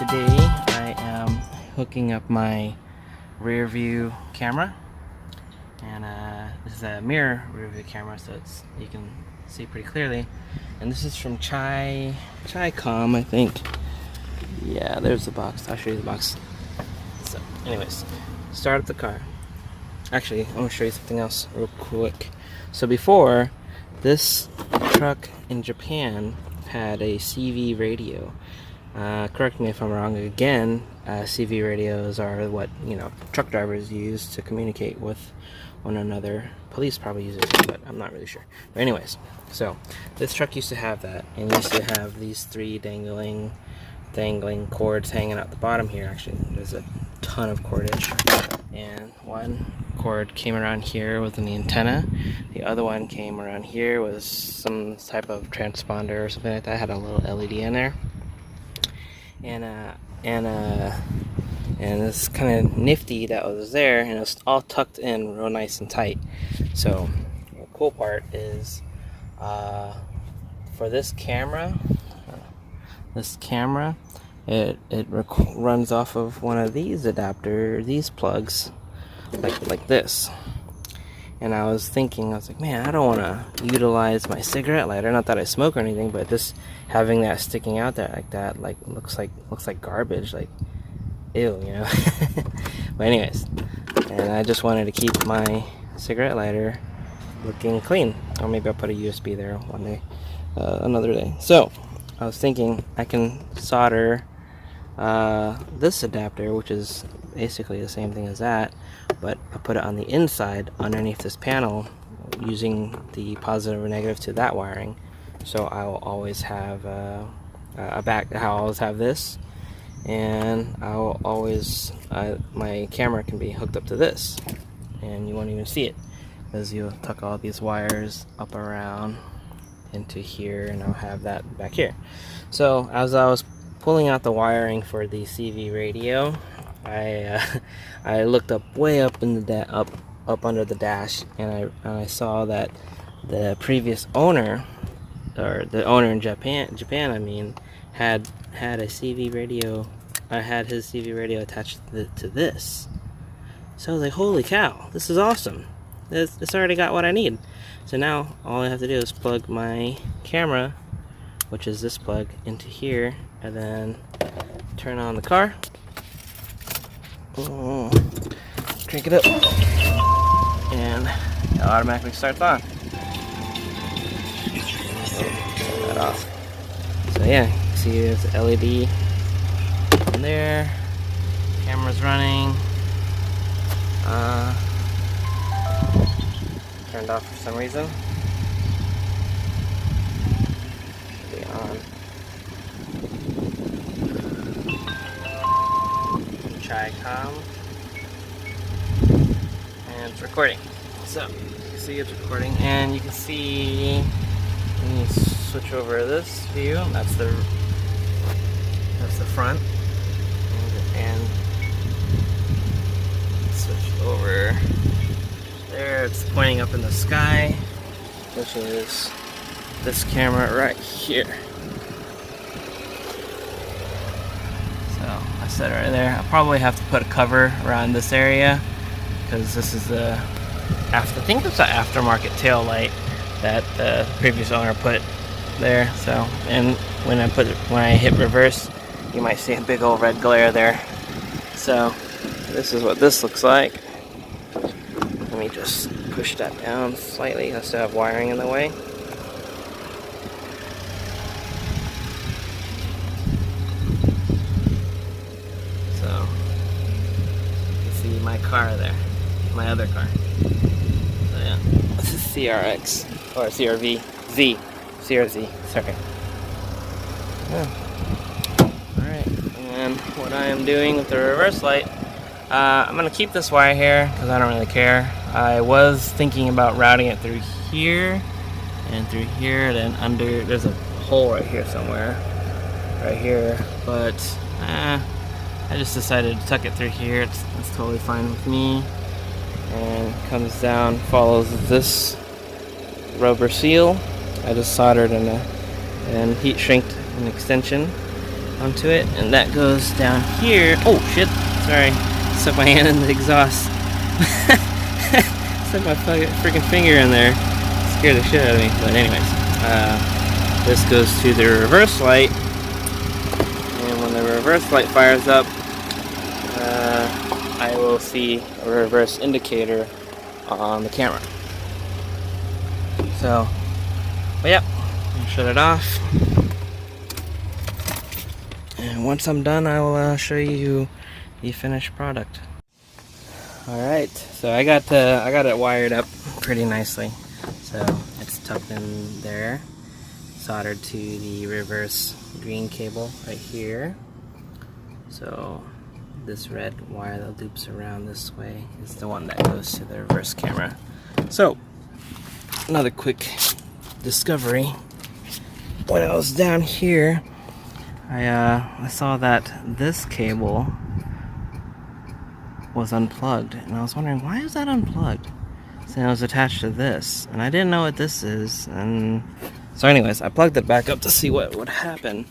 today I am hooking up my rear view camera, and this is a mirror rear view camera, so you can see pretty clearly. And this is from Chicom, I think. Yeah, there's the box. I'll show you the box. So, anyways, start up the car. Actually, I want to show you something else real quick. So before, this truck in Japan had a CV radio. Correct me if I'm wrong. Again, CV radios are what truck drivers use to communicate with one another. Police probably use it, but I'm not really sure. But anyways, so this truck used to have that, and used to have these three dangling cords hanging out the bottom here. Actually, there's a ton of cordage, and one cord came around here with an antenna. The other one came around here with some type of transponder or something like that. Had a little LED in there. And it's kind of nifty that was there, and it was all tucked in real nice and tight. So the cool part is for this camera, it runs off of one of these these plugs, like this. And I was like, man, I don't want to utilize my cigarette lighter. Not that I smoke or anything, but just having that sticking out there like that, looks like garbage. Like, ew, But anyways, and I just wanted to keep my cigarette lighter looking clean. Or maybe I'll put a USB there one day, another day. So I was thinking I can solder this adapter, which is basically the same thing as that, but I put it on the inside underneath this panel using the positive or negative to that wiring. So I will always have I'll always have this, and I'll always my camera can be hooked up to this, and you won't even see it because you'll tuck all these wires up around into here, and I'll have that back here. So as I was pulling out the wiring for the CV radio, I looked way up in the up under the dash, and I saw that the previous owner, or the owner in Japan I mean, had a CV radio. I had his CV radio attached to this. So I was like, holy cow, this is awesome. It's already got what I need. So now all I have to do is plug my camera, which is this plug, into here, and then turn on the car. Crank it up, and it automatically starts on. Turn that off. So yeah, see there's the LED in there. Camera's running. Turned off for some reason. Should be on. Chicom, and it's recording. So you can see it's recording, and you can see when you switch over this view, that's the front, and switch over there. It's pointing up in the sky, which is this camera right here. I set it right there. I'll probably have to put a cover around this area because this is I think it's an aftermarket tail light that the previous owner put there. So, and when I hit reverse, you might see a big old red glare there. So this is what this looks like. Let me just push that down slightly. I still have wiring in the way. My car there, my other car. So yeah, this is CRX, or CRZ, sorry. Yeah. Alright, and what I am doing with the reverse light, I'm going to keep this wire here because I don't really care. I was thinking about routing it through here, and through here, then under, there's a hole right here somewhere, right here, but I just decided to tuck it through here. It's totally fine with me. And comes down, follows this rubber seal. I just soldered and heat shrinked an extension onto it, and that goes down here. Oh shit! Sorry, stuck my hand in the exhaust. Stuck my freaking finger in there. Scared the shit out of me. But anyways, this goes to the reverse light, and when the reverse light fires up, I will see a reverse indicator on the camera. So, but yeah, I'll shut it off. And once I'm done, I will show you the finished product. Alright, so I got it wired up pretty nicely. So it's tucked in there, soldered to the reverse green cable right here. So this red wire that loops around this way is the one that goes to the reverse camera. So another quick discovery. When I was down here, I saw that this cable was unplugged, and I was wondering, why is that unplugged? So it was attached to this, and I didn't know what this is, and so anyways, I plugged it back up to see what would happen,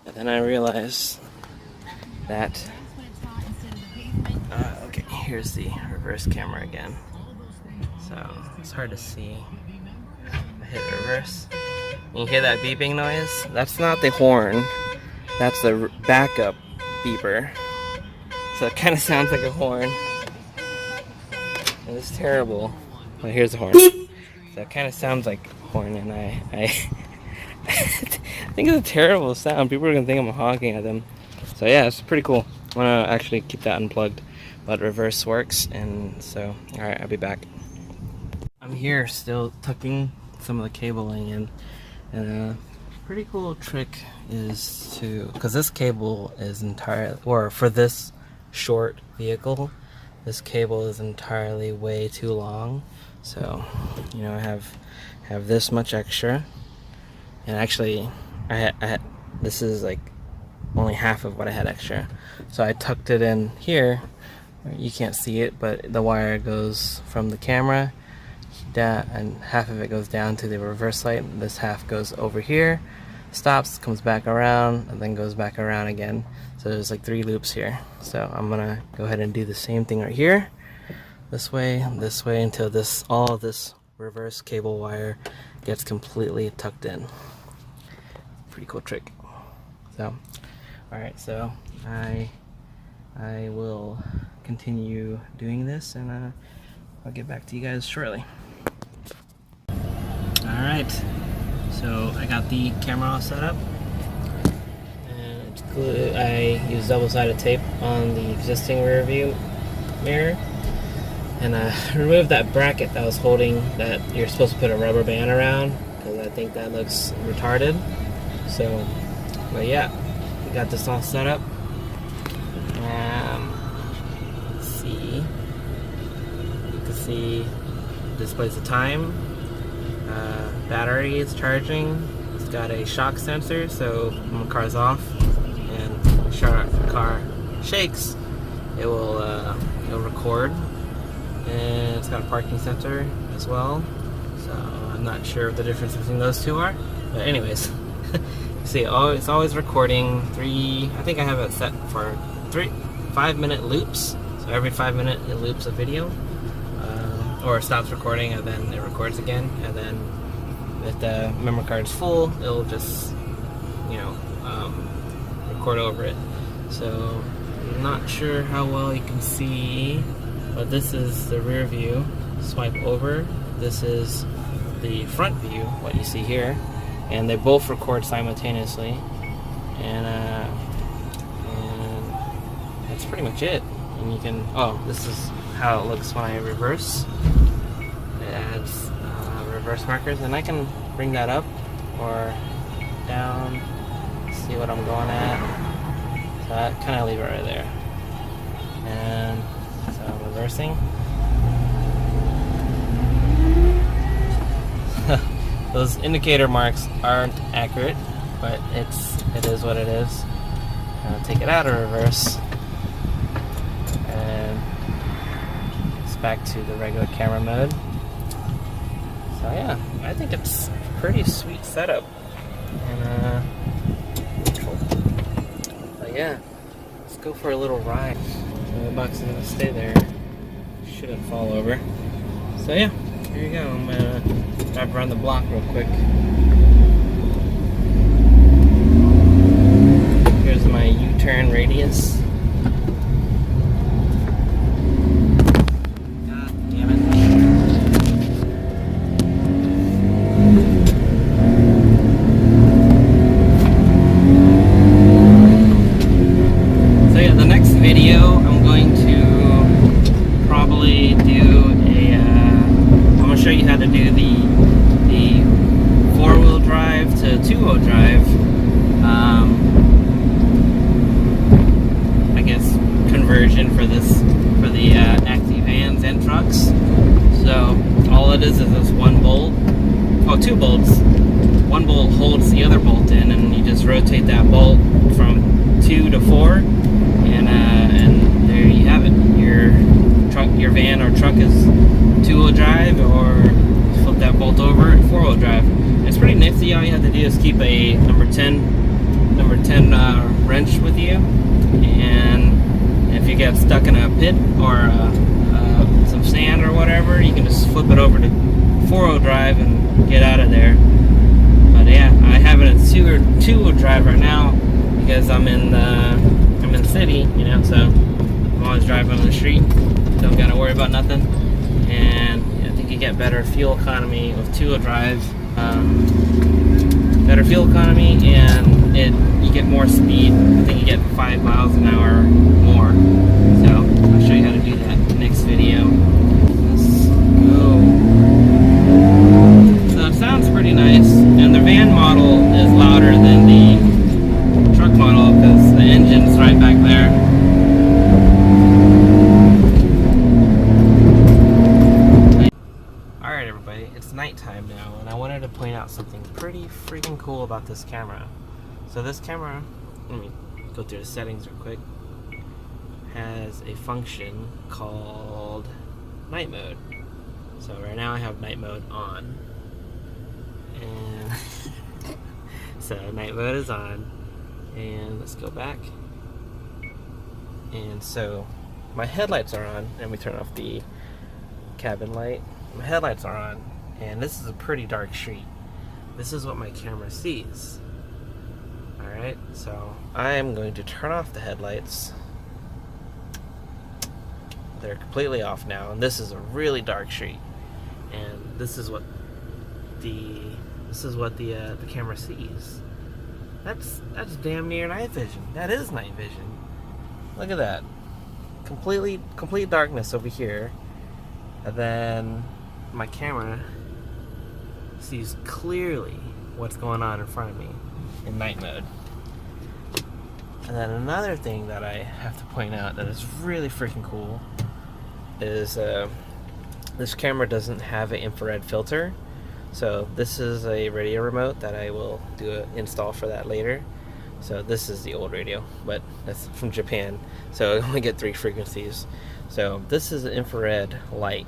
and then I realized that okay, here's the reverse camera again. So it's hard to see. I hit reverse. You hear that beeping noise? That's not the horn. That's the backup beeper. So it kind of sounds like a horn. And it's terrible. Well, here's the horn. So it kind of sounds like a horn, and I I think it's a terrible sound. People are gonna think I'm honking at them. So yeah, it's pretty cool. I'm gonna actually keep that unplugged, but reverse works, and so alright, I'll be back. I'm here still tucking some of the cabling in, and a pretty cool trick is to, because this cable is entirely, or for this short vehicle, this cable is entirely way too long. So, you know, I have this much extra, and actually, I had this is like only half of what I had extra. So I tucked it in here. You can't see it, but the wire goes from the camera down, and half of it goes down to the reverse light. This half goes over here, stops, comes back around, and then goes back around again. So there's like 3 loops here. So I'm gonna go ahead and do the same thing right here, this way, until all of this reverse cable wire gets completely tucked in. Pretty cool trick. So, all right, so I will continue doing this, and I'll get back to you guys shortly. All right, so I got the camera all set up, and it's cool. I used double-sided tape on the existing rear view mirror, and I removed that bracket that was holding that you're supposed to put a rubber band around, because I think that looks retarded. So, but yeah, we got this all set up. Let's see. You can see it displays the time. Battery is charging. It's got a shock sensor, so when the car's off and the car shakes, it will it'll record. And it's got a parking sensor as well. So I'm not sure what the difference between those two are, but anyways. See, it's always recording I think I have it set for 5-minute loops. So every 5 minutes it loops a video, or it stops recording and then it records again. And then if the memory card is full, it'll just, you know, record over it. So I'm not sure how well you can see, but this is the rear view. Swipe over. This is the front view, what you see here. And they both record simultaneously, and that's pretty much it. And you can, this is how it looks when I reverse. It adds reverse markers, and I can bring that up or down, see what I'm going at. So I kind of leave it right there. And so I'm reversing. Those indicator marks aren't accurate, but it is what it is. I'll take it out of reverse, and it's back to the regular camera mode. So yeah, I think it's a pretty sweet setup. And yeah, let's go for a little ride. So the box is gonna stay there. Shouldn't fall over. So yeah, here you go. I'm gonna drive around the block real quick. Here's my U-turn radius. God damn it. So yeah, the next video I'm going to probably do I'm gonna show you how to do the 4-wheel drive to 2-wheel drive. I guess conversion for the Acty vans and trucks. So all it is this one bolt. Oh, 2 bolts. One bolt holds the other bolt in, and you just rotate that bolt from 2 to 4, and there you have it. Your van or truck is 2-wheel drive, or flip that bolt over, 4-wheel drive. It's pretty nifty. All you have to do is keep a number 10 wrench with you, and if you get stuck in a pit or some sand or whatever, you can just flip it over to 4-wheel drive and get out of there. But yeah, I have it at 2-wheel drive right now because I'm in city, you know, so I'm always driving on the street. Don't gotta worry about nothing, and I think you get better fuel economy with 2-wheel drive. Better fuel economy, and you get more speed. I think you get 5 miles an hour more. So I'll show you how to do that in the next video. Let's go. So it sounds pretty nice, and the van model is louder than the truck model because the engine's right back there. It's nighttime now, and I wanted to point out something pretty freaking cool about this camera. So this camera, let me go through the settings real quick, has a function called night mode. So right now I have night mode on, and so night mode is on, and let's go back. And so my headlights are on, and we turn off the cabin light. My headlights are on, and this is a pretty dark street. This is what my camera sees. Alright, so I am going to turn off the headlights. They're completely off now, and this is a really dark street. And this is what the camera sees. That's damn near night vision. That is night vision. Look at that. Complete darkness over here. And then my camera sees clearly what's going on in front of me in night mode. And then another thing that I have to point out that is really freaking cool is this camera doesn't have an infrared filter. So this is a radio remote that I will do an install for that later. So this is the old radio, but that's from Japan, so I only get 3 frequencies. So this is an infrared light,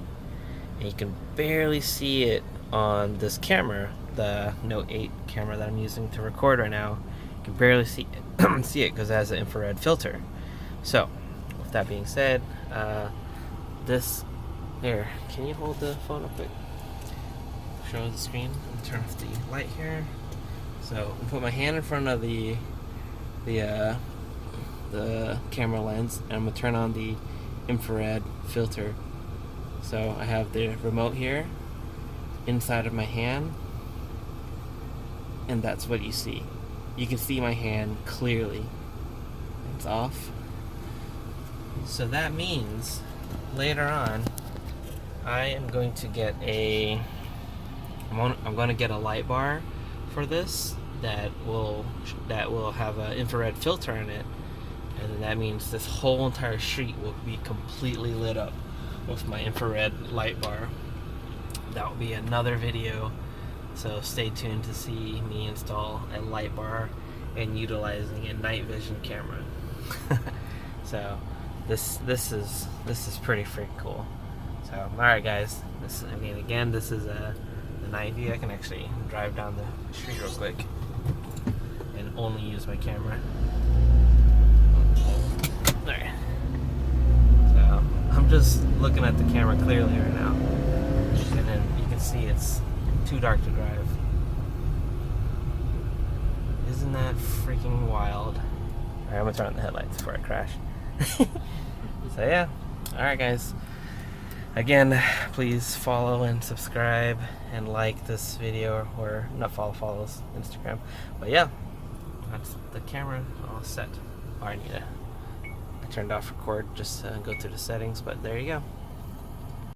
and you can barely see it on this camera, the Note 8 camera that I'm using to record right now. You can barely see it because it has an infrared filter. So with that being said, here, can you hold the phone real quick? Show the screen. Let me turn off the light here. So I put my hand in front of the camera lens, and I'm gonna turn on the infrared filter. So I have the remote here inside of my hand, and that's what you see. You can see my hand clearly. It's off. So that means later on I am going to get I'm going to get a light bar for this that will have an infrared filter in it, and then that means this whole entire street will be completely lit up with my infrared light bar. That will be another video, so stay tuned to see me install a light bar and utilizing a night vision camera. So this is pretty freaking cool. So alright guys, this is the night view. I can actually drive down the street real quick and only use my camera. I'm just looking at the camera clearly right now, and then you can see it's too dark to drive. Isn't that freaking wild? Alright, I'm gonna turn on the headlights before I crash. So yeah, alright guys. Again, please follow and subscribe and like this video, or not follow us Instagram. But yeah, that's the camera all set. I turned off record just to go through the settings, but there you go.